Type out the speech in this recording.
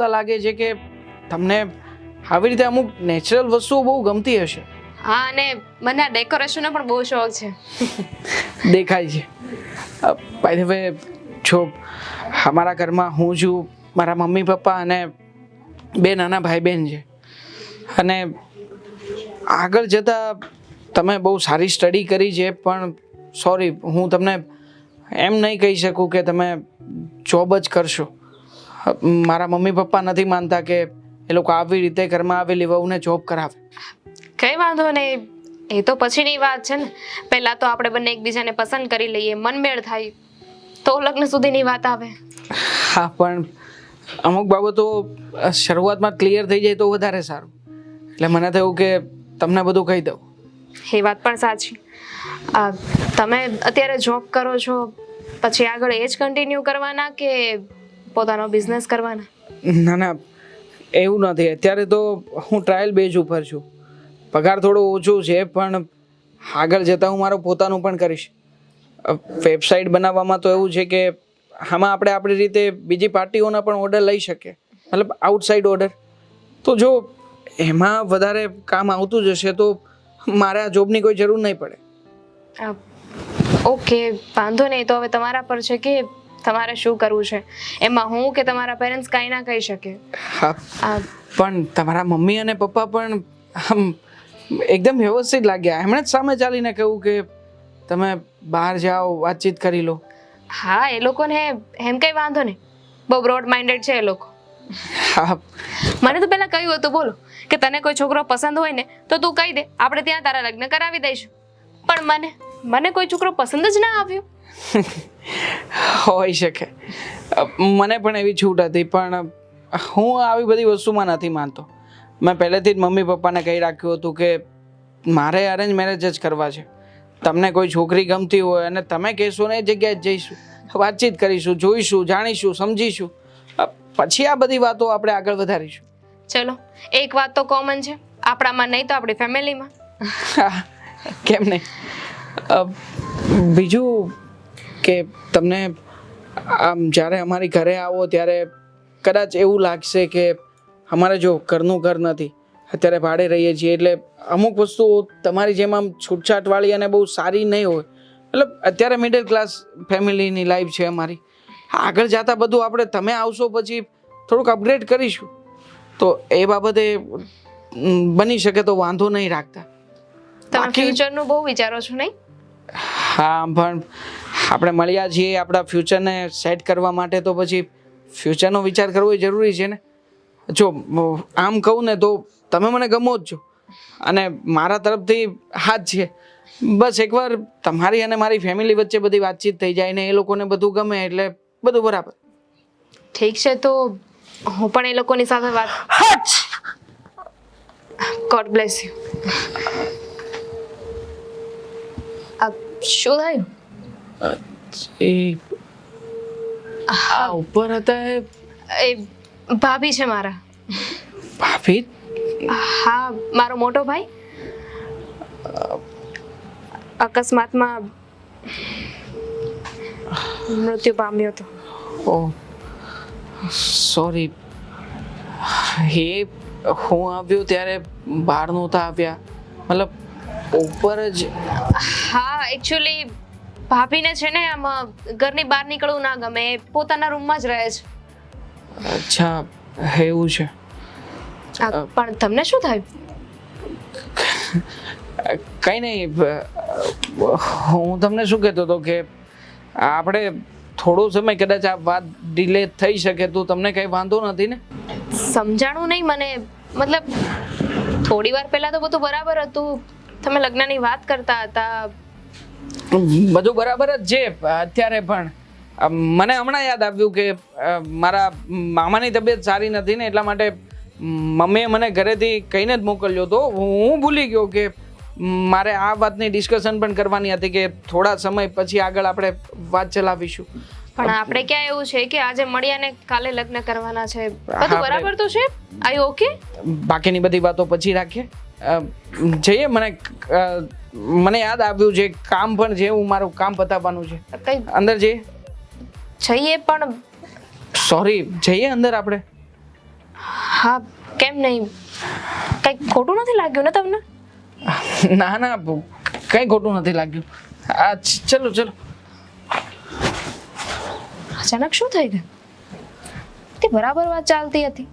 લાગે છે કે તમને આવી રીતે અમુક નેચરલ વસ્તુઓ બહુ ગમતી હશે. હા, અને મને આ ડેકોરેશનનો પણ બહુ શોખ છે. દેખાય છે. બાય ધ વે, જો અમારા ઘરમાં હું છું, મારા મમ્મી પપ્પા અને બે નાના ભાઈ બહેન છે. અને આગળ જતાં તમે બહુ સારી સ્ટડી કરી છે, પણ સોરી, હું તમને એમ નહીં કહી શકું કે તમે જોબ જ કરશો. મારા મમ્મી પપ્પા નથી માનતા કે એ લોકો આવી રીતે ઘરમાં આવેલી વહુને જોબ કરાવે. કઈ વાંધો નહીં, એ તો પછીની વાત છે ને. પહેલા તો આપણે બંને એકબીજાને પસંદ કરી લઈએ, મનમેળ થાય તો લગ્ન સુધીની વાત આવે. હા, પણ અમુક બાબતો શરૂઆતમાં ક્લિયર થઈ જાય તો વધારે સારું. એટલે મને થયું કે તમને બધું કહી દઉં. એ વાત પણ સાચી. તમે અત્યારે જોબ કરો છો, પછી આગળ એ જ કન્ટિન્યુ કરવાના કે પોતાનો બિઝનેસ કરવાના? ના ના, એવું નથી. અત્યારે તો હું ટ્રાયલ બેઝ ઉપર છું. પગાર થોડો ઓછો છે, પણ આગળ જતાં હું મારું પોતાનું પણ કરીશ. વેબસાઇટ બનાવવામાં તો એવું છે કે આમાં આપણે આપણી રીતે બીજી પાર્ટીઓના પણ ઓર્ડર લઈ શકીએ, મતલબ આઉટસાઇડ ઓર્ડર. તો જો એમાં વધારે કામ આવતું જશે તો મારે આ જોબની કોઈ જરૂર નહીં પડે. ઓકે, વાંધો નહીં. તો હવે તમારા પર છે કે તમારે શું કરવું છે. એમાં હું કે તમારા પેરેન્ટ્સ કાંઈ ના કહી શકે. હા, પણ તમારા મમ્મી અને પપ્પા પણ આમ એકદમ વ્યવસ્થિત લાગ્યા. એમણે જ સામે ચાલીને કહ્યું કે તમે બહાર જાઓ, વાતચીત કરી લો. હા, એ લોકોને એમ કંઈ વાંધો નહીં. બહુ બ્રોડ માઇન્ડેડ છે એ લોકો. હા, મને તો પહેલા કહ્યું હતું, બોલો, કે તને કોઈ છોકરો પસંદ હોય ને તો તું કહી દે, આપણે ત્યાં તારા લગ્ન કરાવી દઈશું. પણ મને કોઈ છોકરો પસંદ જ ના આવ્યો. હોઈ શકે. મને પણ એવી છૂટ હતી, પણ હું આવી બધી વસ્તુમાં નથી માનતો. મેં પહેલેથી જ મમ્મી પપ્પાને કહી રાખ્યું હતું કે મારે અરેન્જ મેરેજ જ કરવા છે. તમને કોઈ છોકરી ગમતી હોય અને તમે કહેશો ને એ જગ્યાએ જ જઈશું, વાતચીત કરીશું, જોઈશું, જાણીશું, સમજીશું. પછી આ બધી વાતો આપણે આગળ વધારીશું. ચલો, એક વાત તો કોમન છે, આપણામાં નહીં તો આપણી ફેમિલીમાં. કેમ નહીં? બીજું કે તમને આમ જ્યારે અમારી ઘરે આવો ત્યારે કદાચ એવું લાગશે કે અમારે જો ઘરનું ઘર નથી, અત્યારે ભાડે રહીએ છીએ, એટલે અમુક વસ્તુઓ તમારી જેમ આમ છૂટછાટવાળી અને બહુ સારી નહીં હોય. મતલબ અત્યારે મિડલ ક્લાસ ફેમિલીની લાઈફ છે અમારી. આગળ જતાં બધું આપણે તમે આવશો પછી થોડુંક અપગ્રેડ કરીશું. તો એ બાબતે બની શકે તો વાંધો નહીં રાખતા. તમે ફ્યુચરનું બહુ વિચારો છો નહીં? હા, પણ આપણે મળ્યા છીએ આપણા ફ્યુચરને સેટ કરવા માટે, તો પછી ફ્યુચરનો વિચાર કરવો એ જરૂરી છે ને. જો આમ કહું ને તો તમે મને ગમો જ છો, અને મારા તરફથી હા જ છે. બસ એકવાર તમારી અને મારી ફેમિલી વચ્ચે બધી વાતચીત થઈ જાય ને એ લોકોને બધું ગમે એટલે બધું બરાબર. ઠીક છે, તો હું પણ એ લોકોની સાથે વાત. God bless you. શું થયું? એ આ ઉપર હતા એ ભાભી છે મારા. ભાભી? હા, મારો મોટો ભાઈ અકસ્માતમાં મૃત્યુ પામ્યો હતો. ઓહ, સોરી. એ હું આવ્યો ત્યારે બહાર નહોતા આવ્યા, મતલબ ઉપર જ. હા, એકચ્યુઅલી ભાભીને છે ને આમ ઘરની બહાર નીકળવું ના ગમે, એ પોતાના રૂમમાં જ રહે છે. અચ્છા, એવું છે. પણ તમને શું થયું? કંઈ નહીં. હું તમને શું કહેતો હતો કે આપણે થોડો સમય કદાચ આ વાત ડિલે થઈ શકે તો તમને કંઈ વાંધો નથી ને? સમજાણું નહીં મને. મતલબ થોડી વાર પહેલા તો બધું બરાબર હતું, તમે લગ્નની વાત કરતા હતા. બધું બરાબર જ છે અત્યારે, પણ મને હમણાં યાદ આવ્યું કે મારા મામાની તબિયત સારી નથી ને, એટલા માટે મમ્મીએ મને ઘરેથી કહીને જ મોકલ્યો હતો. હું ભૂલી ગયો કે મારે આ વાતની ડિસ્કશન પણ કરવાની હતી કે થોડા સમય પછી આગળ આપણે વાત ચલાવીશું. પણ આપણે ક્યાં એવું છે કે આજે મળ્યા ને કાલે લગ્ન કરવાના છે? બધું બરાબર તો છે? Are you okay? બાકીની બધી વાતો પછી રાખીએ. જઈએ. મને યાદ આવ્યું છે કામ પણ છે, હું મારું કામ પતાવવાનું છે. અંદર જઈએ. પણ સોરી, જઈએ અંદર આપણે. હા કેમ નહીં, કંઈક ખોટું નથી લાગ્યું ને તમને? ના ના કંઈ ખોટું નથી લાગ્યું. ચલો ચલો. અચાનક શું થઈ ગયું? તે બરાબર વાત ચાલતી હતી.